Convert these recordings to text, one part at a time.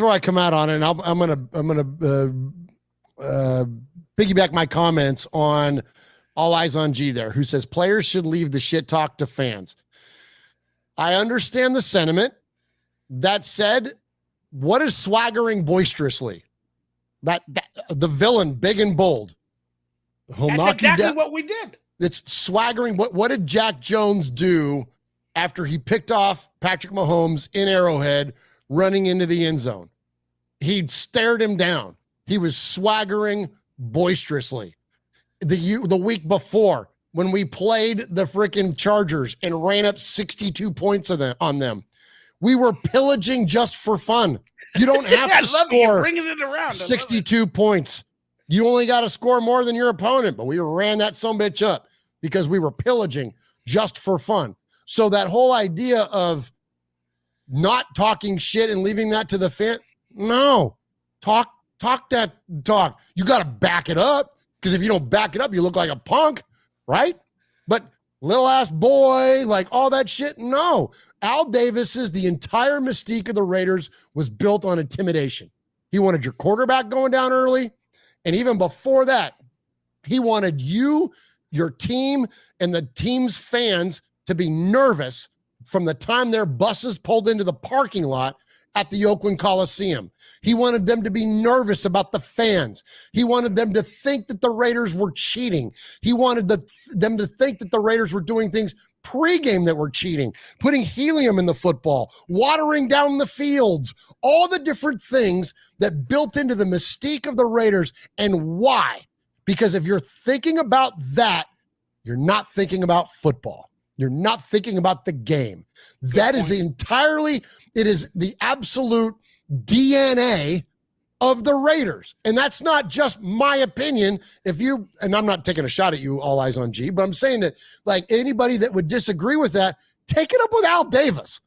where I come out on it, and I'm gonna piggyback my comments on All Eyes on G there, who says players should leave the shit talk to fans. I understand the sentiment. That said, what is swaggering boisterously? That the villain, big and bold. He'll knock exactly you down. What we did. It's swaggering. What did Jack Jones do after he picked off Patrick Mahomes in Arrowhead running into the end zone? He stared him down. He was swaggering boisterously. The week before, when we played the freaking Chargers and ran up 62 points on them, we were pillaging just for fun. You don't have to score 62 points. You only got to score more than your opponent, but we ran that sumbitch up because we were pillaging just for fun. So that whole idea of not talking shit and leaving that to the fan, no. Talk that talk. You got to back it up, because if you don't back it up, you look like a punk, right? But little ass boy, like all that shit, no. Al Davis's, the entire mystique of the Raiders was built on intimidation. He wanted your quarterback going down early, and even before that, he wanted you, your team, and the team's fans to be nervous from the time their buses pulled into the parking lot at the Oakland Coliseum. He wanted them to be nervous about the fans. He wanted them to think that the Raiders were cheating. He wanted them to think that the Raiders were doing things pregame that were cheating, putting helium in the football, watering down the fields, all the different things that built into the mystique of the Raiders. And why? Because if you're thinking about that, you're not thinking about football. You're not thinking about the game. That is entirely, it is the absolute DNA of the Raiders. And that's not just my opinion. And I'm not taking a shot at you, All Eyes on G, but I'm saying that, like, anybody that would disagree with that, take it up with Al Davis,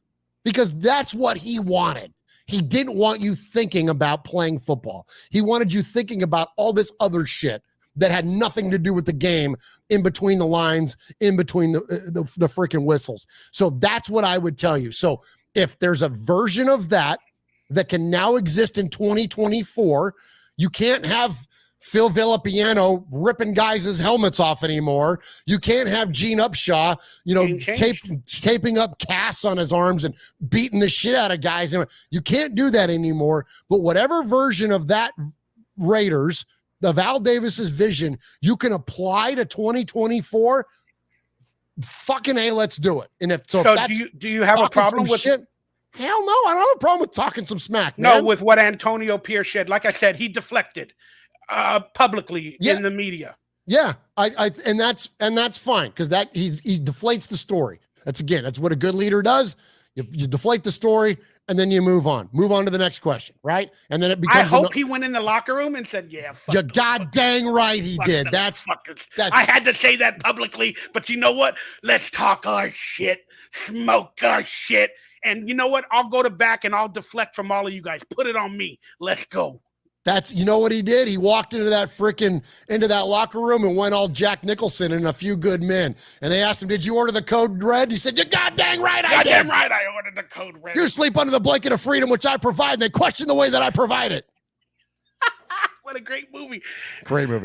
because that's what he wanted. He didn't want you thinking about playing football. He wanted you thinking about all this other shit that had nothing to do with the game, in between the lines, in between the freaking whistles. So that's what I would tell you. So if there's a version of that can now exist in 2024, you can't have Phil Villapiano ripping guys' helmets off anymore. You can't have Gene Upshaw, taping up casts on his arms and beating the shit out of guys. You can't do that anymore. But whatever version of that Raiders, of Al Davis's vision, you can apply to 2024. Fucking A, let's do it. And if do you have a problem with shit? Hell no, I don't have a problem with talking some smack. No, man. with what Antonio Pierce said. Like I said, he deflected publicly in the media. Yeah, and that's fine, because he deflates the story. That's what a good leader does. You deflate the story, and then you move on to the next question, right? And then it becomes. I hope he went in the locker room and said, "Yeah, fuck you god dang right he did." That's I had to say that publicly, but you know what? Let's talk our shit, smoke our shit, and you know what? I'll go to back and I'll deflect from all of you guys. Put it on me. Let's go. You know what he did? He walked into that locker room and went all Jack Nicholson and a few good men. And they asked him, "Did you order the code red?" He said, "You goddamn right I did. Goddamn right I ordered the code red. You sleep under the blanket of freedom, which I provide." They question the way that I provide it. What a great movie. Great movie.